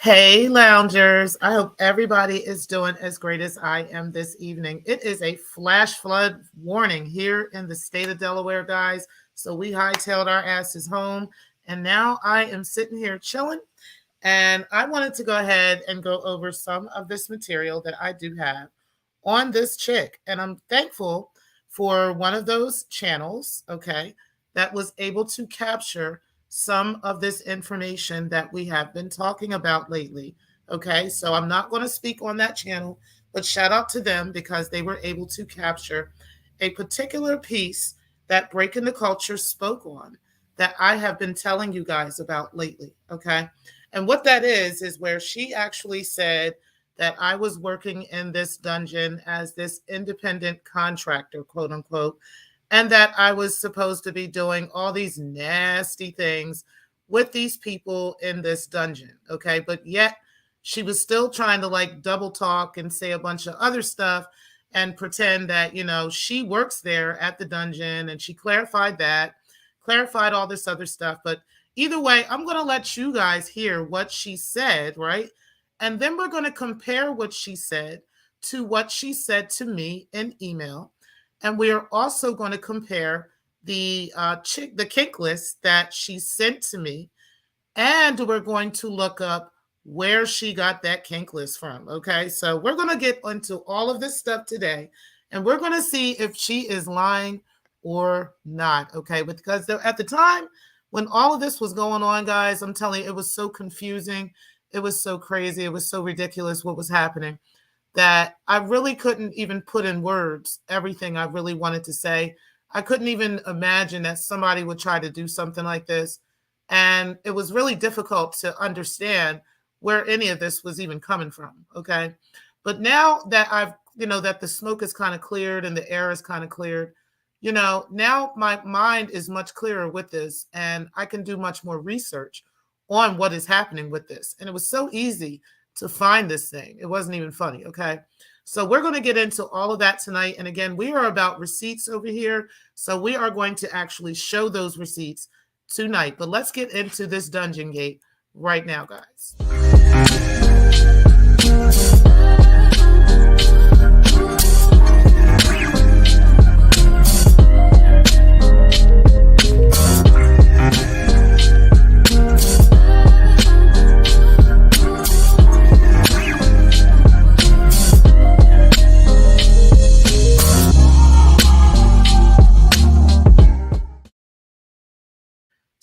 Hey, loungers. I hope everybody is doing as great as I am this evening. It is a flash flood warning here in the state of Delaware, guys. So we hightailed our asses home. And now I am sitting here chilling. And I wanted to go ahead and go over some of this material that I do have on this chick. And I'm thankful for one of those channels, okay, that was able to capture some of this information that we have been talking about lately. Okay, so I'm not going to speak on that channel, but shout out to them because they were able to capture a particular piece that Breaking the Culture spoke on that I have been telling you guys about lately. Okay, and what that is where she actually said that I was working in this dungeon as this independent contractor, quote unquote, and that I was supposed to be doing all these nasty things with these people in this dungeon, okay? But yet she was still trying to like double talk and say a bunch of other stuff and pretend that, you know, she works there at the dungeon, and she clarified all this other stuff. But either way, I'm going to let you guys hear what she said, right? And then we're going to compare what she said to what she said to me in email. And we are also going to compare the kink list that she sent to me. And we're going to look up where she got that kink list from. Okay, so we're going to get into all of this stuff today. And we're going to see if she is lying or not. Okay, because at the time when all of this was going on, guys, I'm telling you, it was so confusing. It was so crazy. It was so ridiculous what was happening that I really couldn't even put in words everything I really wanted to say. I couldn't even imagine that somebody would try to do something like this. And it was really difficult to understand where any of this was even coming from, okay? But now that I've, that the smoke is kind of cleared and the air is kind of cleared, now my mind is much clearer with this, and I can do much more research on what is happening with this. And it was so easy to find this thing. It wasn't even funny, okay? So we're going to get into all of that tonight. And again, we are about receipts over here. So we are going to actually show those receipts tonight. But let's get into this dungeon gate right now, guys.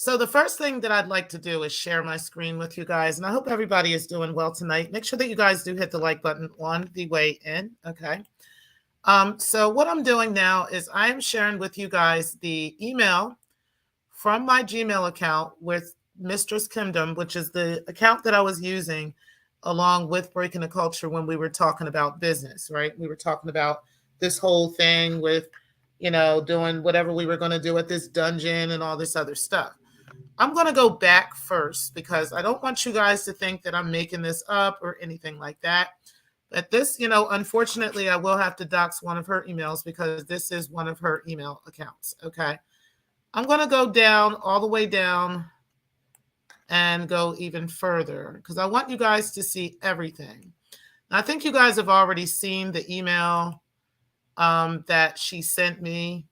So the first thing that I'd like to do is share my screen with you guys, and I hope everybody is doing well tonight. Make sure that you guys do hit the like button on the way in, okay? So what I'm doing now is I'm sharing with you guys the email from my Gmail account with Mistress Kingdom, which is the account that I was using along with Breaking the Culture when we were talking about business, right? We were talking about this whole thing with, doing whatever we were going to do at this dungeon and all this other stuff. I'm going to go back first because I don't want you guys to think that I'm making this up or anything like that. But this, unfortunately, I will have to dox one of her emails because this is one of her email accounts, okay? I'm going to go down, all the way down and go even further because I want you guys to see everything. I think you guys have already seen the email that she sent me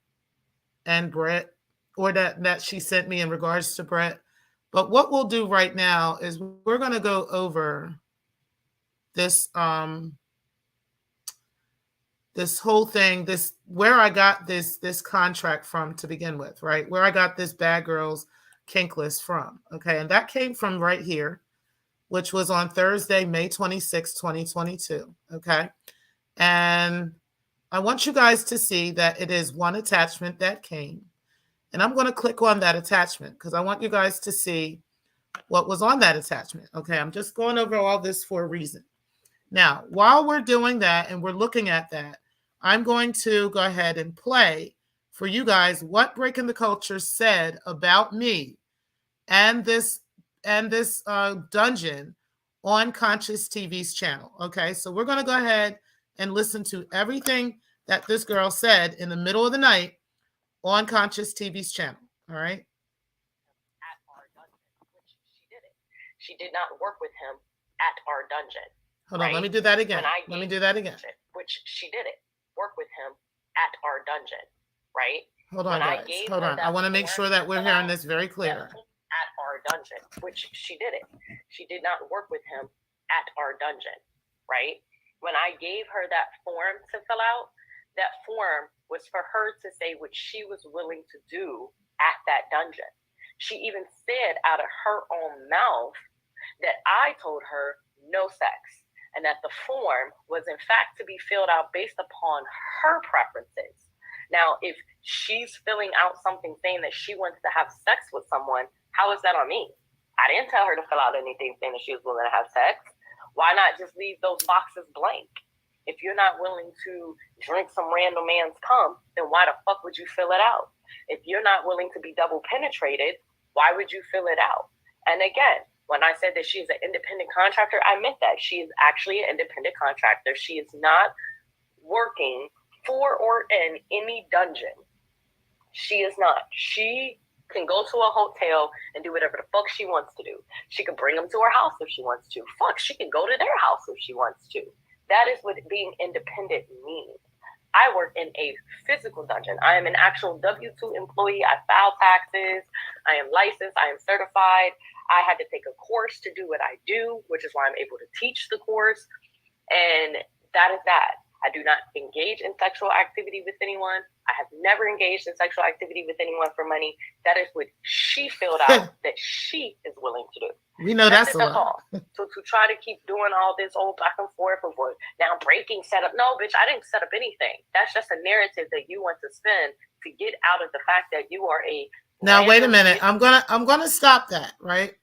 and Brett, or that she sent me in regards to Brett. But what we'll do right now is we're going to go over this this whole thing, this where I got this contract from to begin with, right? Where I got this Bad Girls kink list from. Okay, and that came from right here, which was on Thursday, May 26, 2022. Okay. And I want you guys to see that it is one attachment that came. And I'm going to click on that attachment because I want you guys to see what was on that attachment. Okay, I'm just going over all this for a reason. Now, while we're doing that and we're looking at that, I'm going to go ahead and play for you guys what Breaking the Culture said about me and this dungeon on Conscious TV's channel. Okay, so we're going to go ahead and listen to everything that this girl said in the middle of the night on Conscious TV's channel. All right. At our dungeon, which she did it. She did not work with him at our dungeon. Hold on, let me do that again. Let me do that again. Which she did it. Work with him at our dungeon, right? Hold on, guys. Hold on. I want to make sure that we're hearing this very clear. At our dungeon, which she did it. She did not work with him at our dungeon, right? When I gave her that form to fill out, that form was for her to say what she was willing to do at that dungeon. She even said out of her own mouth that I told her no sex, and that the form was in fact to be filled out based upon her preferences. Now, if she's filling out something saying that she wants to have sex with someone, how is that on me? I didn't tell her to fill out anything saying that she was willing to have sex. Why not just leave those boxes blank? If you're not willing to drink some random man's cum, then why the fuck would you fill it out? If you're not willing to be double penetrated, why would you fill it out? And again, when I said that she is an independent contractor, I meant that. She is actually an independent contractor. She is not working for or in any dungeon. She is not. She can go to a hotel and do whatever the fuck she wants to do. She can bring them to her house if she wants to. Fuck, she can go to their house if she wants to. That is what being independent means. I work in a physical dungeon. I am an actual W-2 employee. I file taxes. I am licensed. I am certified. I had to take a course to do what I do, which is why I'm able to teach the course. And that is that. I do not engage in sexual activity with anyone. I have never engaged in sexual activity with anyone for money. That is what she filled out that she is willing to do. We know that's a lot. So to try to keep doing all this old back and forth of what now breaking setup. No, bitch, I didn't set up anything. That's just a narrative that you want to spin to get out of the fact that you are a. Now wait a minute. I'm gonna stop that right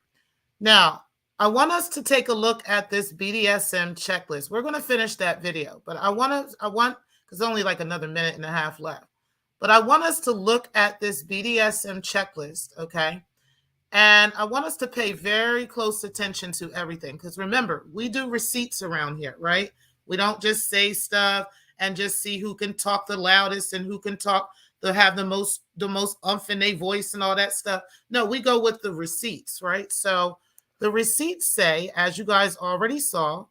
now. I want us to take a look at this BDSM checklist. We're going to finish that video, but I want because only like another minute and a half left. But I want us to look at this BDSM checklist, okay? And I want us to pay very close attention to everything because remember, we do receipts around here, right? We don't just say stuff and just see who can talk the loudest and who can talk to have the most umph in their voice and all that stuff. No, we go with the receipts, right? So the receipts say, as you guys already saw,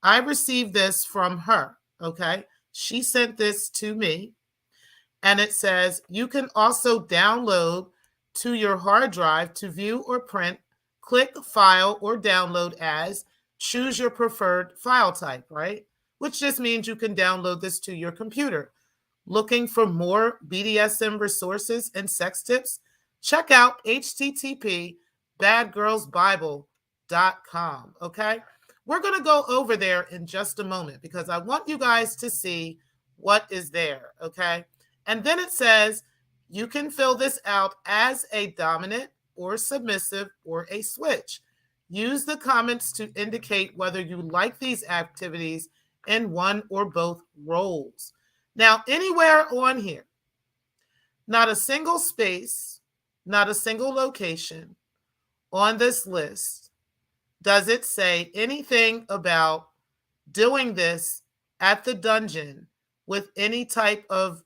I received this from her, okay? She sent this to me, and it says, you can also download to your hard drive to view or print, click file or download as, choose your preferred file type, right? Which just means you can download this to your computer. Looking for more BDSM resources and sex tips? Check out http://badgirlsbible.com. Okay, we're going to go over there in just a moment because I want you guys to see what is there. Okay, and then it says you can fill this out as a dominant or submissive or a switch. Use the comments to indicate whether you like these activities in one or both roles. Now, anywhere on here, not a single space, not a single location on this list does it say anything about doing this at the dungeon with any type of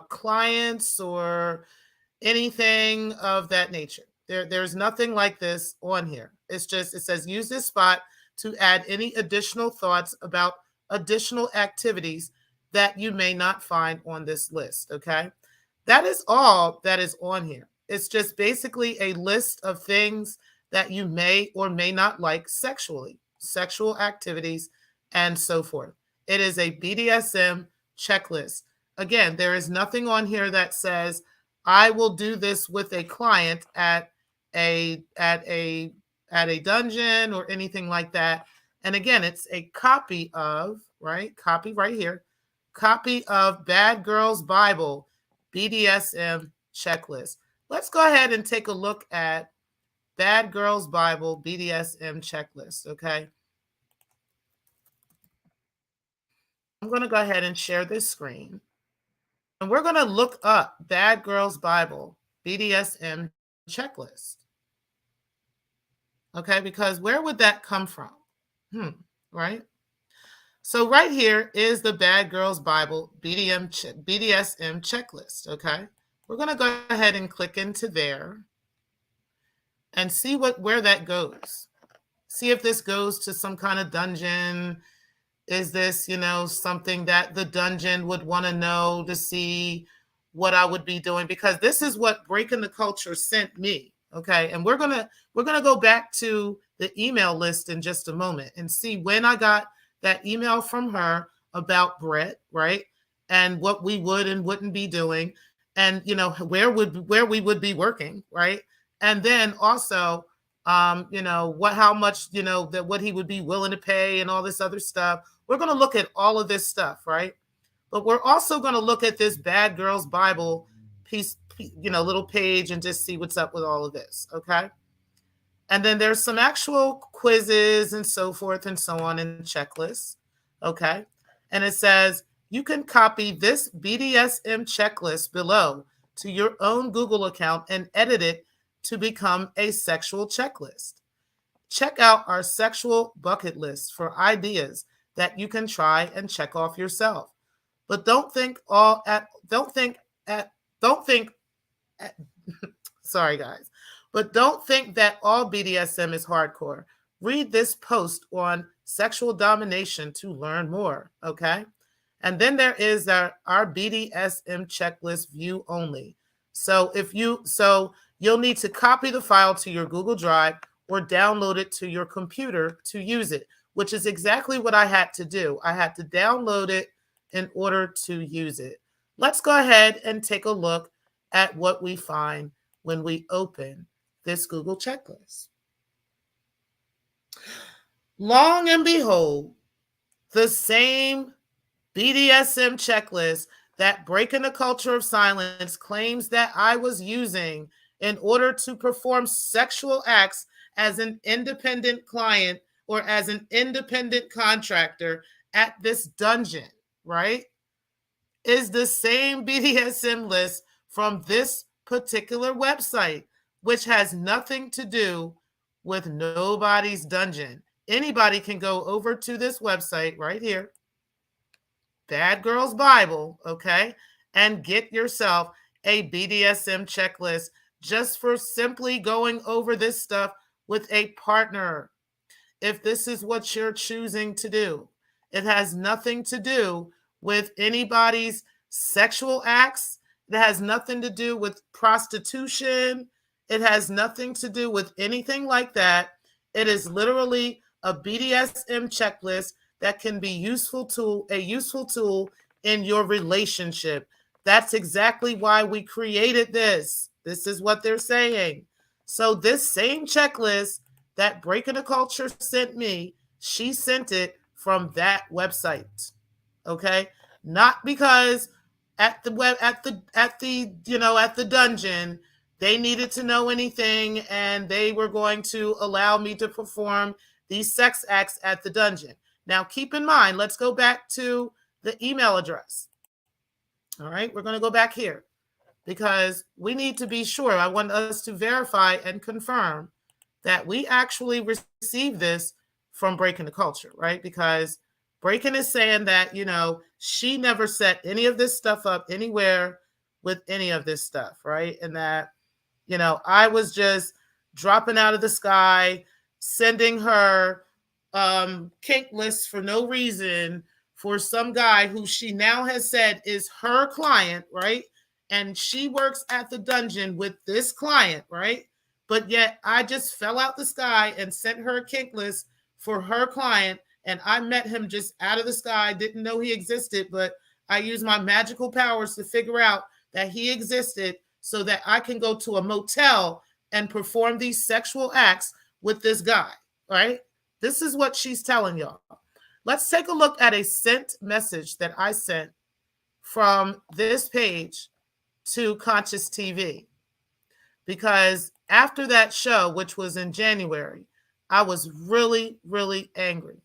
clients or anything of that nature. There's nothing like this on here. It's just, it says use this spot to add any additional thoughts about additional activities that you may not find on this list. Okay. That is all that is on here. It's just basically a list of things that you may or may not like sexually, sexual activities, and so forth. It is a BDSM checklist. Again, there is nothing on here that says I will do this with a client a at a at a dungeon or anything like that. And again, it's a copy of, right? Copy right here. Copy of Bad Girls Bible BDSM checklist. Let's go ahead and take a look at Bad Girls Bible BDSM checklist, okay? I'm going to go ahead and share this screen. And we're going to look up Bad Girls Bible BDSM checklist. Okay, because where would that come from? Right? So right here is the Bad Girls Bible BDSM checklist, okay? We're going to go ahead and click into there and see where that goes. See if this goes to some kind of dungeon. Is this, something that the dungeon would want to know to see what I would be doing? Because this is what Breaking the Culture sent me. Okay. And we're gonna go back to the email list in just a moment and see when I got that email from her about Brett, right? And what we would and wouldn't be doing, and where we would be working, right? And then also how much, that what he would be willing to pay and all this other stuff. We're going to look at all of this stuff, right? But we're also going to look at this Bad Girls Bible piece, little page, and just see what's up with all of this, okay? And then there's some actual quizzes and so forth and so on in checklists, okay? And it says you can copy this BDSM checklist below to your own Google account and edit it to become a sexual checklist. Check out our sexual bucket list for ideas that you can try and check off yourself. But don't think sorry guys, but don't think that all BDSM is hardcore. Read this post on sexual domination to learn more, okay? And then there is our BDSM checklist view only. So you'll need to copy the file to your Google Drive or download it to your computer to use it, which is exactly what I had to do. I had to download it in order to use it. Let's go ahead and take a look at what we find when we open this Google checklist. Long and behold, the same BDSM checklist that Breaking the Culture of Silence claims that I was using in order to perform sexual acts as an independent client or as an independent contractor at this dungeon, right, is the same BDSM list from this particular website, which has nothing to do with nobody's dungeon. Anybody can go over to this website right here, Bad Girls Bible, okay, and get yourself a BDSM checklist just for simply going over this stuff with a partner. If this is what you're choosing to do, it has nothing to do with anybody's sexual acts. It has nothing to do with prostitution. It has nothing to do with anything like that. It is literally a BDSM checklist that can be a useful tool in your relationship. That's exactly why we created this. This is what they're saying. So this same checklist that Breaking the Culture sent me, she sent it from that website. Okay? Not because at the dungeon they needed to know anything and they were going to allow me to perform these sex acts at the dungeon. Now, keep in mind, let's go back to the email address. All right, we're going to go back here because we need to be sure. I want us to verify and confirm that we actually received this from Breaking the Culture, right? Because Breaking is saying that, she never set any of this stuff up anywhere with any of this stuff, right? And that, I was just dropping out of the sky, sending her kink lists for no reason for some guy who she now has said is her client, right? And she works at the dungeon with this client, right? But yet I just fell out the sky and sent her a kink list for her client. And I met him just out of the sky, didn't know he existed, but I used my magical powers to figure out that he existed so that I can go to a motel and perform these sexual acts with this guy, right? This is what she's telling y'all. Let's take a look at a sent message that I sent from this page to Conscious TV. Because after that show, which was in January, I was really, really angry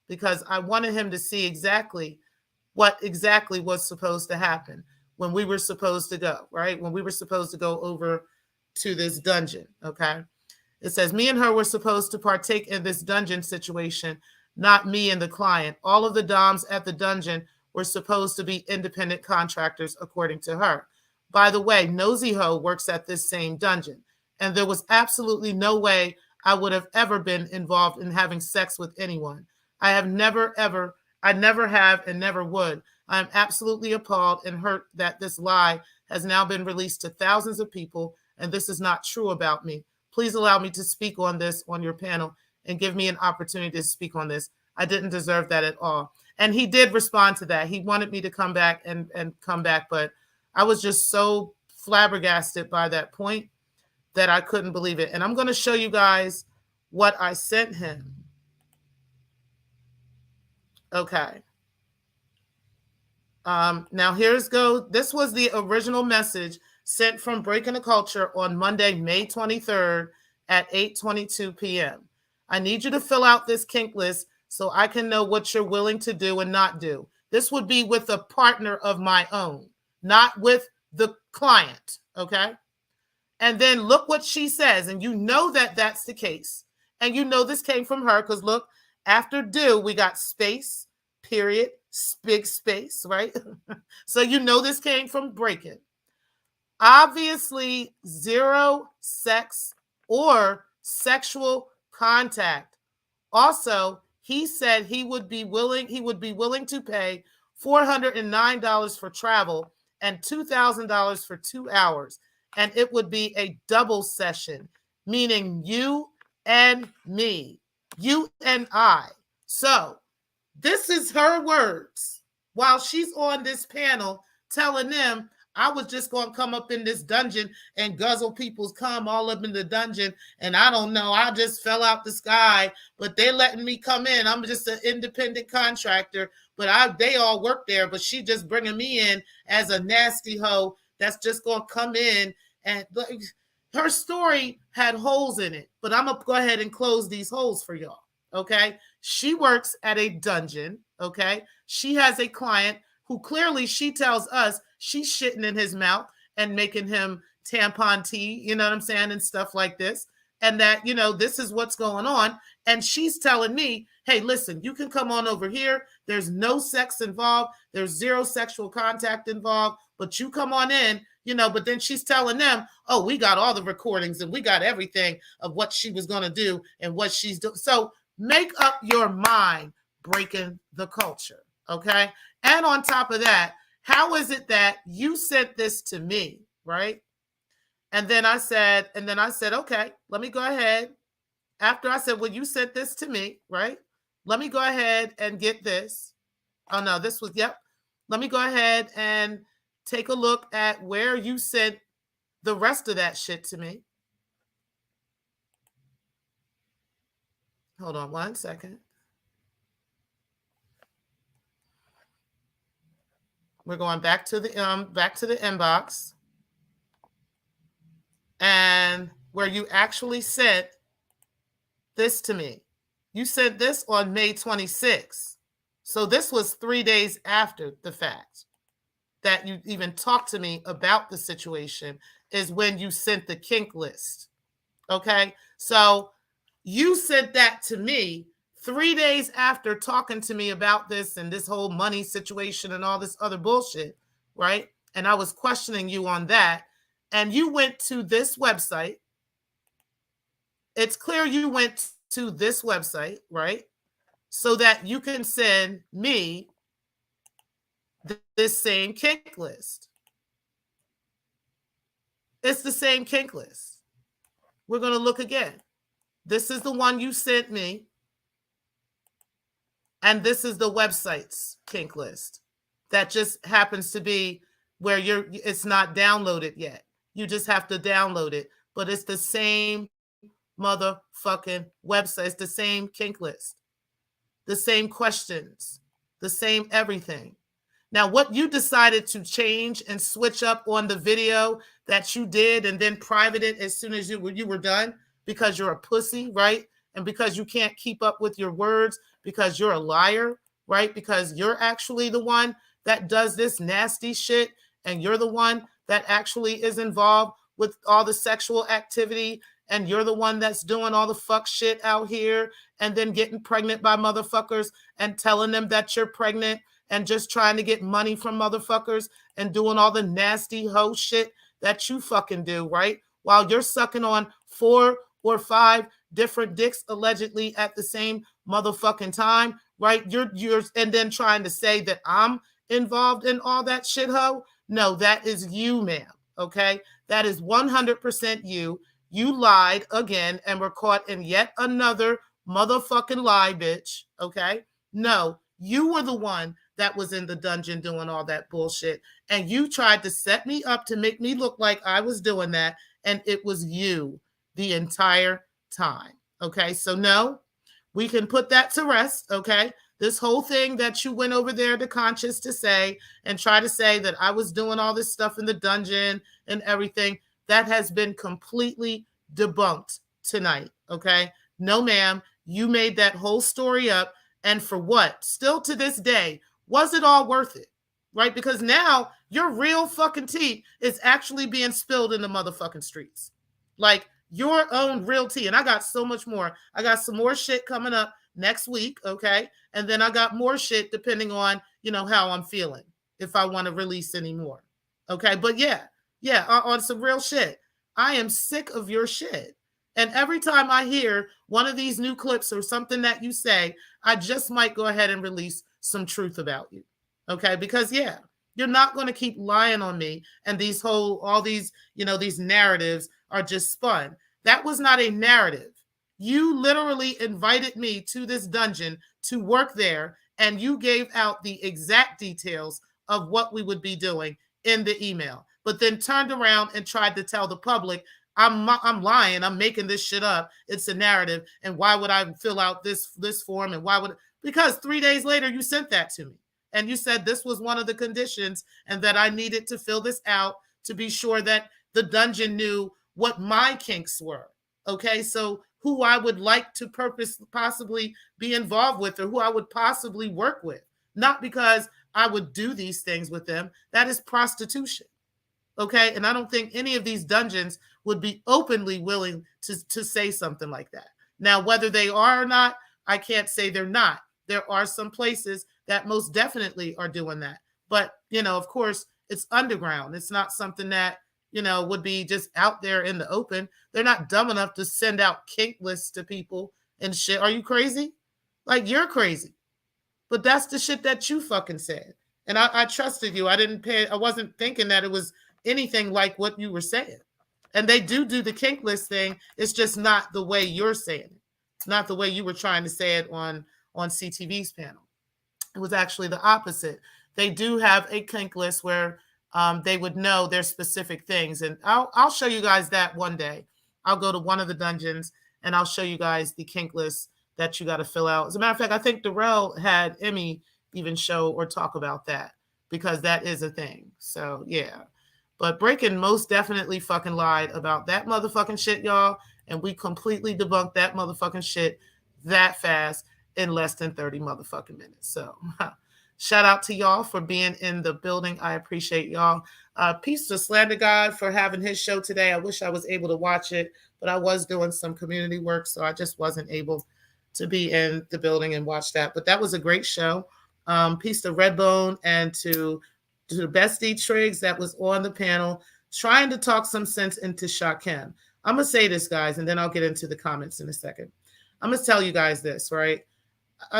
because I wanted him to see exactly what exactly was supposed to happen when we were supposed to go, right? When we were supposed to go over to this dungeon, okay? It says, me and her were supposed to partake in this dungeon situation, not me and the client. All of the DOMs at the dungeon were supposed to be independent contractors, according to her. By the way, Nosy Ho works at this same dungeon, and there was absolutely no way I would have ever been involved in having sex with anyone. I have never, ever, I never have and never would. I am absolutely appalled and hurt that this lie has now been released to thousands of people, and this is not true about me. Please allow me to speak on this on your panel and give me an opportunity to speak on this. I didn't deserve that at all. And he did respond to that. He wanted me to come back and come back, but I was just so flabbergasted by that point that I couldn't believe it. And I'm going to show you guys what I sent him. Okay. Now here's go. This was the original message sent from Breaking the Culture on Monday, May 23rd at 8:22 p.m. I need you to fill out this kink list so I can know what you're willing to do and not do. This would be with a partner of my own, not with the client, okay? And then look what she says, and you know that that's the case. And you know this came from her because look, after do, we got space, period, big space, right? So you know this came from Breaking. Obviously, zero sex or sexual contact. Also, he said he would be willing to pay $409 for travel and $2,000 for 2 hours. And it would be a double session, meaning you and me, you and I. So this is her words while she's on this panel telling them, I was just going to come up in this dungeon and guzzle people's cum all up in the dungeon. And I don't know, I just fell out the sky, but they're letting me come in. I'm just an independent contractor, but they all work there. But she just bringing me in as a nasty hoe that's just going to come in. And her story had holes in it, but I'm going to go ahead and close these holes for y'all. Okay. She works at a dungeon. Okay. She has a client who clearly she tells us she's shitting in his mouth and making him tampon tea, you know what I'm saying, and stuff like this. And that, this is what's going on. And she's telling me, hey, listen, you can come on over here. There's no sex involved. There's zero sexual contact involved, but you come on in, but then she's telling them, oh, we got all the recordings and we got everything of what she was going to do and what she's doing. So make up your mind, Breaking the Culture. Okay. And on top of that, how is it that you sent this to me, right? And then I said, okay, let me go ahead. After I said, well, you sent this to me, right? Let me go ahead and get this. Oh, no, this was, yep. Let me go ahead and take a look at where you sent the rest of that shit to me. Hold on 1 second. We're going back to the inbox, and where you actually sent this to me. You sent this on May 26th. So this was 3 days after the fact that you even talked to me about the situation, is when you sent the kink list. Okay. So you sent that to me 3 days after talking to me about this and this whole money situation and all this other bullshit, right? And I was questioning you on that. and you went to this website, it's clear you went to this website, right? So that you can send me this same kink list. It's the same kink list. We're going to look again. This is the one you sent me, and this is the website's kink list. That just happens to be where it's not downloaded yet. You just have to download it, but it's the same motherfucking website. It's the same kink list, the same questions, the same everything. Now, what you decided to change and switch up on the video that you did and then private it as soon as you were done because you're a pussy, right? And because you can't keep up with your words, because you're a liar, right? Because you're actually the one that does this nasty shit, and you're the one that actually is involved with all the sexual activity, and you're the one that's doing all the fuck shit out here and then getting pregnant by motherfuckers and telling them that you're pregnant and just trying to get money from motherfuckers and doing all the nasty hoe shit that you fucking do, right? While you're sucking on 4 or 5 different dicks allegedly at the same motherfucking time, right? You're and then trying to say that I'm involved in all that shit, hoe. No, that is you, ma'am. Okay, that is 100% you. You lied again and were caught in yet another motherfucking lie, bitch. Okay, no, you were the one that was in the dungeon doing all that bullshit, and you tried to set me up to make me look like I was doing that, and it was you the entire time. Okay, so no, we can put that to rest. Okay, this whole thing that you went over there to Conscious to say and try to say that I was doing all this stuff in the dungeon and everything, that has been completely debunked tonight. Okay, no, ma'am, you made that whole story up, and for what? Still to this day, was it all worth it? Right? Because now your real fucking tea is actually being spilled in the motherfucking streets. Like your own real tea. And I got so much more. I got some more shit coming up next week. Okay. And then I got more shit depending on, how I'm feeling, if I want to release any more. Okay. But yeah, on some real shit. I am sick of your shit. And every time I hear one of these new clips or something that you say, I just might go ahead and release some truth about you. Okay. Because yeah, you're not going to keep lying on me. And all these narratives are just spun. That was not a narrative. You literally invited me to this dungeon to work there, and you gave out the exact details of what we would be doing in the email, but then turned around and tried to tell the public, I'm lying. I'm making this shit up. It's a narrative. And why would I fill out this form? And why would, because 3 days later you sent that to me and you said this was one of the conditions and that I needed to fill this out to be sure that the dungeon knew what my kinks were. Okay. So who I would like to possibly be involved with, or who I would possibly work with, not because I would do these things with them. That is prostitution. Okay. And I don't think any of these dungeons would be openly willing to say something like that. Now, whether they are or not, I can't say they're not. There are some places that most definitely are doing that. But, of course, it's underground. It's not something that, would be just out there in the open. They're not dumb enough to send out kink lists to people and shit. Are you crazy? Like, you're crazy. But that's the shit that you fucking said. And I trusted you. I wasn't thinking that it was anything like what you were saying. And they do the kink list thing. It's just not the way you're saying it. It's not the way you were trying to say it on CTV's panel. It was actually the opposite. They do have a kink list where they would know their specific things. And I'll show you guys that one day. I'll go to one of the dungeons and I'll show you guys the kink list that you got to fill out. As a matter of fact, I think Darrell had Emmy even show or talk about that because that is a thing. So yeah. But Breaking most definitely fucking lied about that motherfucking shit, y'all. And we completely debunked that motherfucking shit that fast in less than 30 motherfucking minutes. So shout out to y'all for being in the building. I appreciate y'all. Peace to Slander God for having his show today. I wish I was able to watch it, but I was doing some community work, so I just wasn't able to be in the building and watch that. But that was a great show. Peace to Redbone and to the Bestie Triggs that was on the panel. trying to talk some sense into Shakem. I'm going to say this, guys, and then I'll get into the comments in a second. I'm going to tell you guys this, right?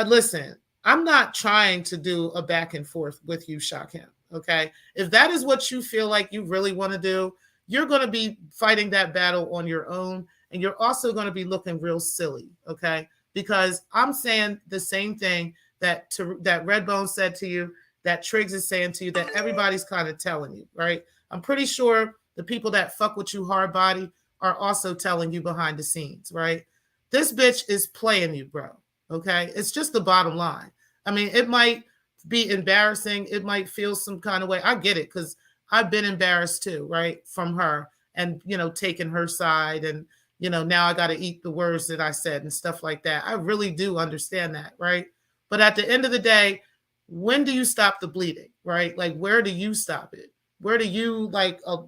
Listen, I'm not trying to do a back and forth with you, Shakem. Okay. If that is what you feel like you really want to do, you're going to be fighting that battle on your own. And you're also going to be looking real silly. Okay. Because I'm saying the same thing that Redbone said to you, that Triggs is saying to you, that everybody's kind of telling you, right? I'm pretty sure the people that fuck with you hard body are also telling you behind the scenes, right? This bitch is playing you, bro. Okay. It's just the bottom line. I mean, it might be embarrassing. It might feel some kind of way. I get it because I've been embarrassed too, right? From her and, taking her side. And, now I got to eat the words that I said and stuff like that. I really do understand that, right? But at the end of the day, when do you stop the bleeding, right? Like, where do you stop it? Where do you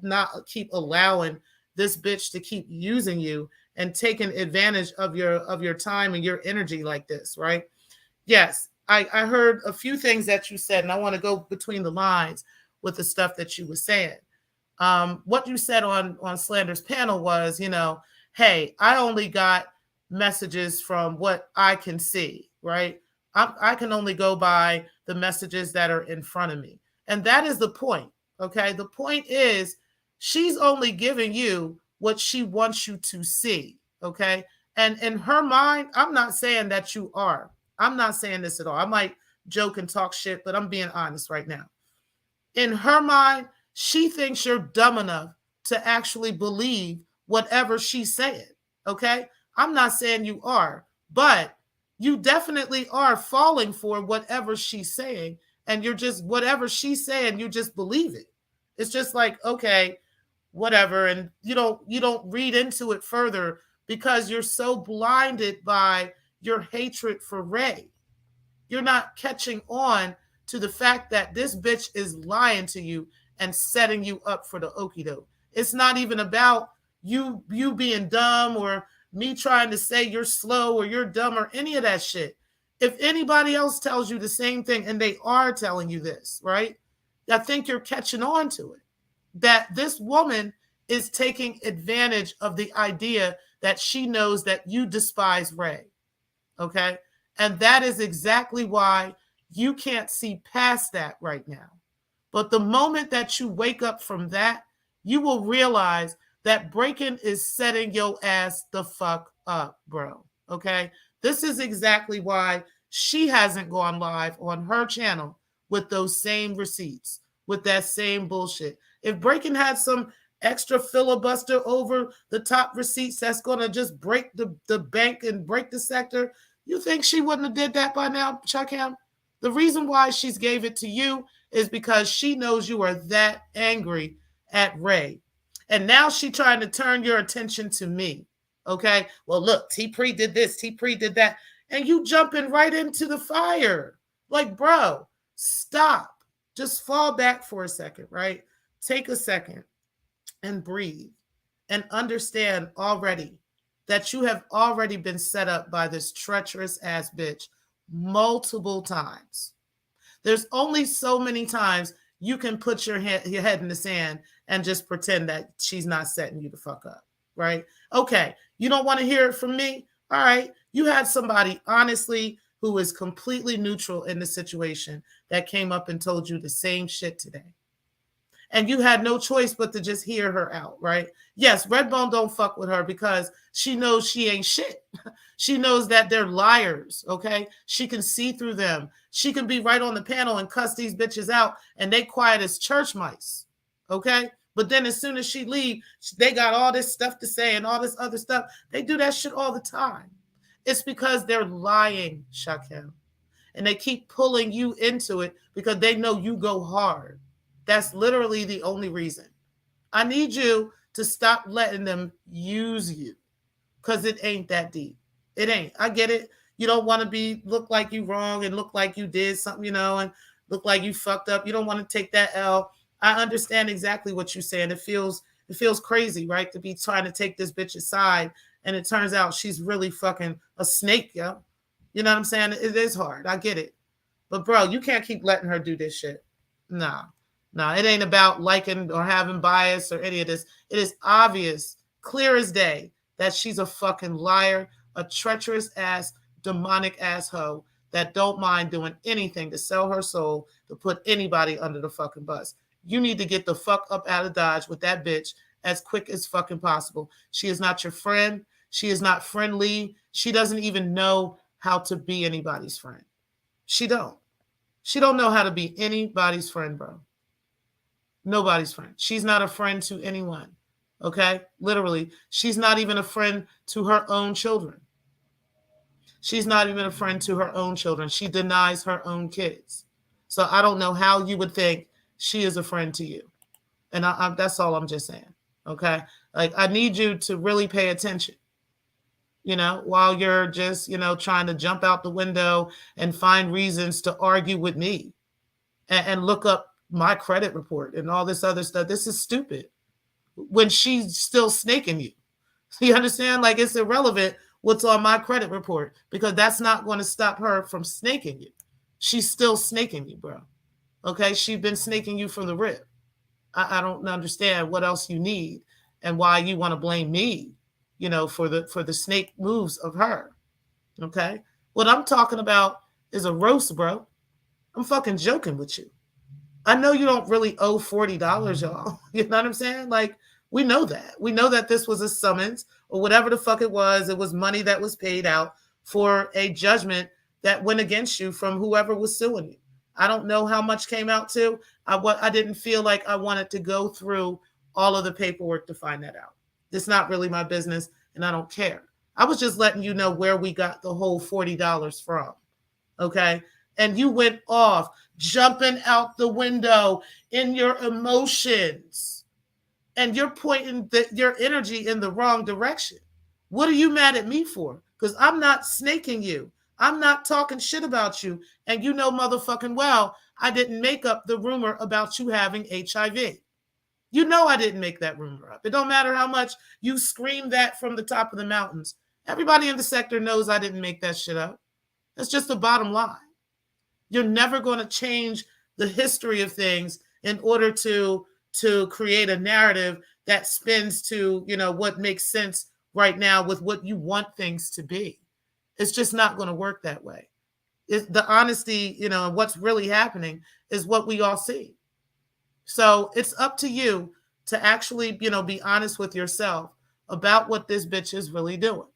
not keep allowing this bitch to keep using you and taking advantage of your time and your energy like this, right? Yes, I heard a few things that you said, and I want to go between the lines with the stuff that you were saying. What you said on Slander's panel was, hey, I only got messages from what I can see, right? I can only go by the messages that are in front of me. And that is the point, okay? The point is she's only giving you what she wants you to see, okay? And in her mind, I'm not saying that you are. I'm not saying this at all. I might joke and talk shit, but I'm being honest right now. In her mind, she thinks you're dumb enough to actually believe whatever she's saying. Okay. I'm not saying you are, but you definitely are falling for whatever she's saying. And you're just, whatever she's saying, you just believe it. It's just like, okay, whatever. And you don't read into it further because you're so blinded by your hatred for Ray. You're not catching on to the fact that this bitch is lying to you and setting you up for the okie doke. It's not even about you being dumb or me trying to say you're slow or you're dumb or any of that shit. If anybody else tells you the same thing, and they are telling you this, right? I think you're catching on to it. That this woman is taking advantage of the idea that she knows that you despise Ray. Okay? And that is exactly why you can't see past that right now. But the moment that you wake up from that, you will realize that breaking is setting your ass the fuck up, bro. Okay? This is exactly why she hasn't gone live on her channel with those same receipts, with that same bullshit. If Breaking had some extra filibuster over the top receipts that's going to just break the bank and break the sector, you think she wouldn't have did that by now, Chuckham? The reason why she's gave it to you is because she knows you are that angry at Ray. And now she's trying to turn your attention to me. Okay? Well, look, T-Pre did this, T-Pre did that. And you jumping right into the fire. Like, bro, stop. Just fall back for a second, right? Take a second and breathe and understand already that you have already been set up by this treacherous ass bitch multiple times. There's only so many times you can put your head in the sand and just pretend that she's not setting you the fuck up, right? Okay, you don't want to hear it from me? All right, you had somebody, honestly, who is completely neutral in the situation that came up and told you the same shit today. And you had no choice but to just hear her out, right? Yes, Redbone don't fuck with her because she knows she ain't shit. She knows that they're liars, okay? She can see through them. She can be right on the panel and cuss these bitches out, and they quiet as church mice, okay? But then as soon as she leave, they got all this stuff to say and all this other stuff. They do that shit all the time. It's because they're lying, Shakem. And they keep pulling you into it because they know you go hard. That's literally the only reason. I need you to stop letting them use you because it ain't that deep. It ain't. I get it. You don't want to look like you wrong and look like you did something, and look like you fucked up. You don't want to take that L. I understand exactly what you're saying. It feels crazy, right? To be trying to take this bitch aside, and it turns out she's really fucking a snake, yo. You know what I'm saying? It is hard. I get it. But bro, you can't keep letting her do this shit. Nah. No, it ain't about liking or having bias or any of this. It is obvious, clear as day, that she's a fucking liar, a treacherous ass, demonic asshole that don't mind doing anything to sell her soul to put anybody under the fucking bus. You need to get the fuck up out of Dodge with that bitch as quick as fucking possible. She is not your friend. She is not friendly. She doesn't even know how to be anybody's friend. She don't. She don't know how to be anybody's friend, bro. Nobody's friend. She's not a friend to anyone. Okay? Literally, she's not even a friend to her own children. She's not even a friend to her own children. She denies her own kids. So I don't know how you would think she is a friend to you. And that's all I'm just saying. Okay? Like, I need you to really pay attention, while you're just, trying to jump out the window and find reasons to argue with me and look up my credit report and all this other stuff. This is stupid when she's still snaking you. You understand? Like, it's irrelevant what's on my credit report because that's not going to stop her from snaking you. She's still snaking you, bro. Okay? She's been snaking you from the rip. I don't understand what else you need and why you want to blame me, for the snake moves of her. Okay? What I'm talking about is a roast, bro. I'm fucking joking with you. I know you don't really owe $40, y'all. You know what I'm saying? Like, we know that. We know that this was a summons or whatever the fuck it was. It was money that was paid out for a judgment that went against you from whoever was suing you. I don't know how much came out to. I didn't feel like I wanted to go through all of the paperwork to find that out. It's not really my business, and I don't care. I was just letting you know where we got the whole $40 from. Okay? And you went off, jumping out the window in your emotions. And you're pointing your energy in the wrong direction. What are you mad at me for? Because I'm not snaking you. I'm not talking shit about you. And you know motherfucking well, I didn't make up the rumor about you having HIV. You know I didn't make that rumor up. It don't matter how much you scream that from the top of the mountains. Everybody in the sector knows I didn't make that shit up. That's just the bottom line. You're never going to change the history of things in order to create a narrative that spins to, what makes sense right now with what you want things to be. It's just not going to work that way. The honesty, and what's really happening is what we all see. So it's up to you to actually, be honest with yourself about what this bitch is really doing.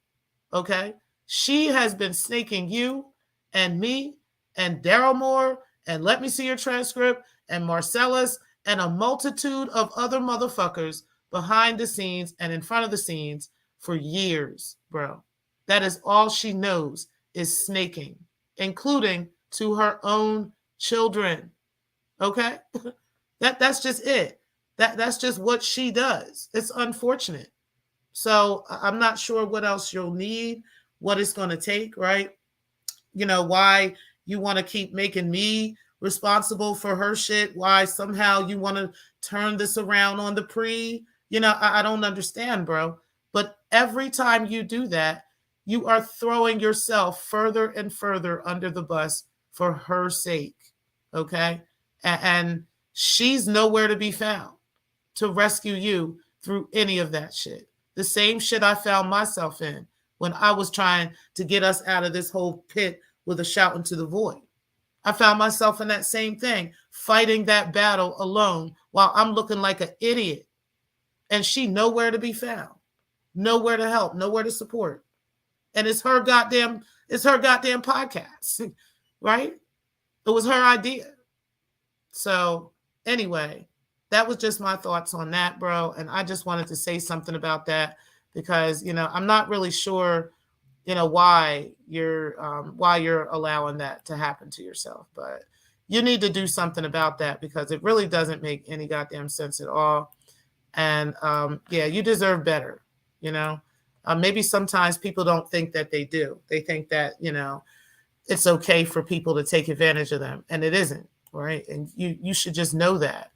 Okay? She has been snaking you and me and Daryl Moore and Let Me See Your Transcript and Marcellus and a multitude of other motherfuckers behind the scenes and in front of the scenes for years, bro. That is all she knows is snaking, including to her own children. Okay? That's just it. That's just what she does. It's unfortunate. So I'm not sure what else you'll need, what it's going to take, right? Why you want to keep making me responsible for her shit, why somehow you want to turn this around on the pre. I don't understand, bro. But every time you do that, you are throwing yourself further and further under the bus for her sake. Okay? And she's nowhere to be found to rescue you through any of that shit. The same shit I found myself in when I was trying to get us out of this whole pit with a shout into the void. I found myself in that same thing, fighting that battle alone while I'm looking like an idiot. And she nowhere to be found, nowhere to help, nowhere to support. And it's her goddamn podcast, right? It was her idea. So anyway, that was just my thoughts on that, bro. And I just wanted to say something about that because, I'm not really sure, why you're allowing that to happen to yourself. But you need to do something about that because it really doesn't make any goddamn sense at all. And yeah, you deserve better, maybe sometimes people don't think that they do. They think that, it's okay for people to take advantage of them. And it isn't, right? And you should just know that.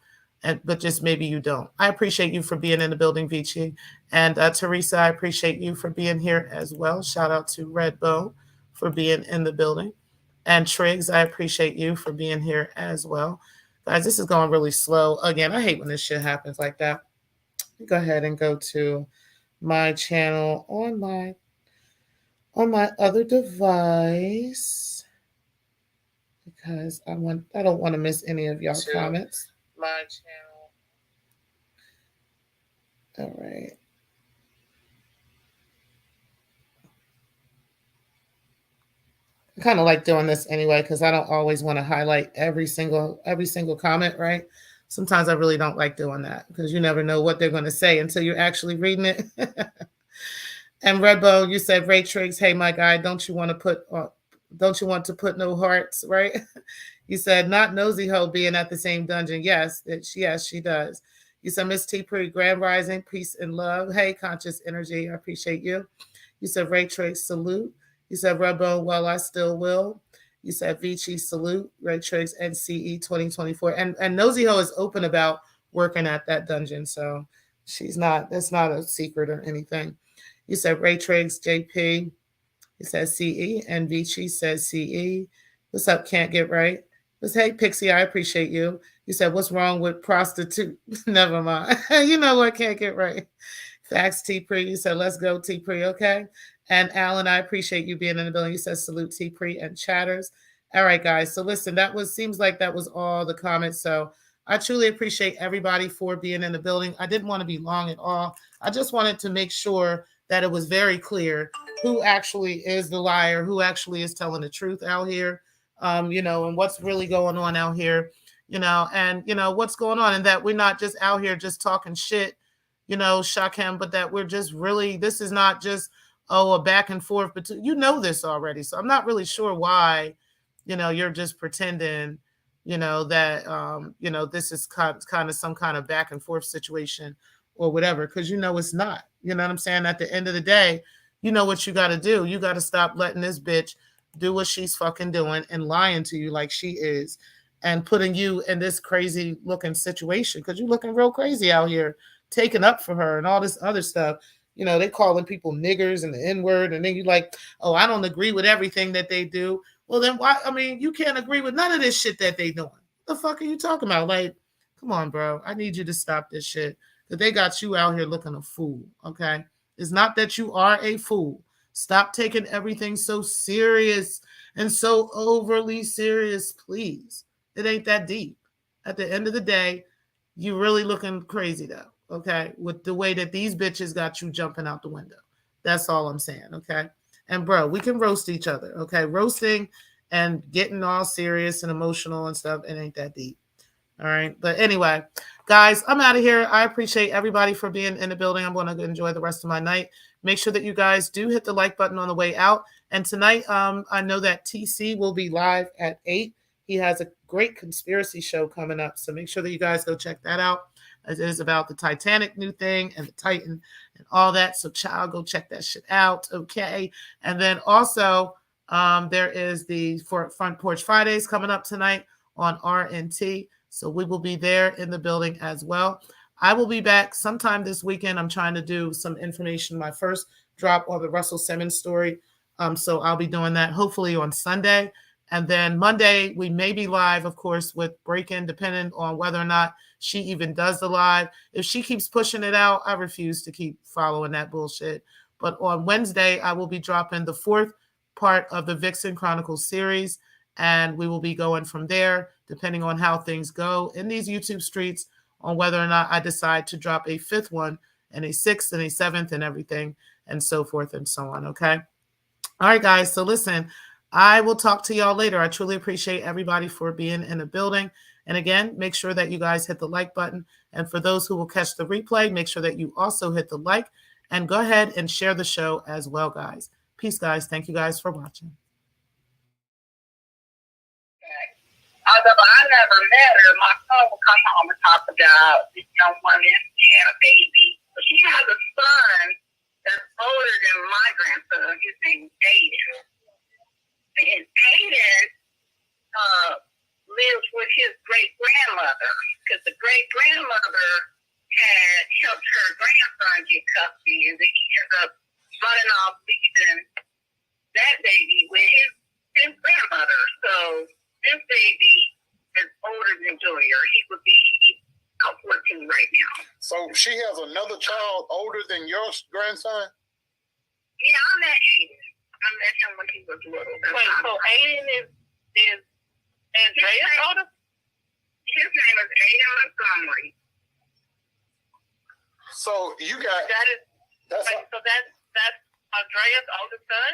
But just maybe you don't. I appreciate you for being in the building, Vici. And Teresa, I appreciate you for being here as well. Shout out to Redbow for being in the building. And Triggs, I appreciate you for being here as well. Guys, this is going really slow. Again, I hate when this shit happens like that. Go ahead and go to my channel on my other device because I don't want to miss any of y'all comments. My channel. All right. I kind of like doing this anyway because I don't always want to highlight every single comment, right? Sometimes I really don't like doing that because you never know what they're going to say until you're actually reading it. And Redbow, you said Ray Triggs, hey my guy, don't you want to put no hearts, right? You said not nosy hoe being at the same dungeon. Yes, she does. You said Miss T Pretty Grand Rising, peace and love. Hey, conscious energy, I appreciate you. You said Ray Triggs, salute. You said Redbow, well, I still will. You said Vici, salute. Ray Triggs, NCE 2024. And Nosy Ho is open about working at that dungeon, so that's not a secret or anything. You said Ray Triggs, JP. He says CE. And Vici says CE. What's up, can't get right? Hey, Pixie, I appreciate you. You said, what's wrong with prostitute? Never mind. You know what, can't get right. Facts, T Pre. You said, let's go, T Pre. Okay. And Alan, I appreciate you being in the building. You said, salute T Pre and chatters. All right, guys. So listen, seems like that was all the comments. So I truly appreciate everybody for being in the building. I didn't want to be long at all. I just wanted to make sure that it was very clear who actually is the liar, who actually is telling the truth out here, and what's really going on out here, and what's going on, and that we're not just out here just talking shit, Shakem, but that we're just really, this is not just a back and forth, but this already. So I'm not really sure why, you're just pretending, that this is kind of some kind of back and forth situation or whatever, because it's not. You know what I'm saying? At the end of the day, you know what you got to do. You got to stop letting this bitch do what she's fucking doing and lying to you like she is and putting you in this crazy looking situation because you're looking real crazy out here, taking up for her and all this other stuff. They calling people niggers and the N-word, and then you like, oh, I don't agree with everything that they do. Well, then why? I mean, you can't agree with none of this shit that they doing. What the fuck are you talking about? Like, come on, bro. I need you to stop this shit. Because they got you out here looking a fool, okay? It's not that you are a fool. Stop taking everything so serious and so overly serious, please. It ain't that deep. At the end of the day, you really looking crazy, though, okay? With the way that these bitches got you jumping out the window. That's all I'm saying, okay? And, bro, we can roast each other, okay? Roasting and getting all serious and emotional and stuff, it ain't that deep. All right. But anyway, guys, I'm out of here. I appreciate everybody for being in the building. I'm going to enjoy the rest of my night. Make sure that you guys do hit the like button on the way out. And tonight, I know that TC will be live at 8. He has a great conspiracy show coming up. So make sure that you guys go check that out. It is about the Titanic new thing and the Titan and all that. So child, go check that shit out. Okay. And then also, there is the Front Porch Fridays coming up tonight on RNT. So we will be there in the building as well. I will be back sometime this weekend. I'm trying to do some information, my first drop on the Russell Simmons story. So I'll be doing that hopefully on Sunday. And then Monday, we may be live, of course, with Break-In, depending on whether or not she even does the live. If she keeps pushing it out, I refuse to keep following that bullshit. But on Wednesday, I will be dropping the 4th part of the Vixen Chronicles series. And we will be going from there, depending on how things go in these YouTube streets, on whether or not I decide to drop a 5th one and a 6th and a 7th and everything and so forth and so on. Okay. All right, guys. So listen, I will talk to y'all later. I truly appreciate everybody for being in the building. And again, make sure that you guys hit the like button. And for those who will catch the replay, make sure that you also hit the like and go ahead and share the show as well, guys. Peace, guys. Thank you guys for watching. Although I never met her, my son would come home and talk about this young woman and a baby. But she has a son that's older than my grandson. His name is Aiden. And Aiden lives with his great-grandmother because the great-grandmother had helped her grandson get custody, and then he ended up running off leaving that baby with his grandmother. So this baby is older than Junior. He would be about 14 right now. So she has another child older than your grandson? Yeah, I met Aiden. I met him when he was little. Wait, so Aiden is Andrea's older? His name is Aiden Montgomery. So you got That is that's wait, so that's Andrea's older son?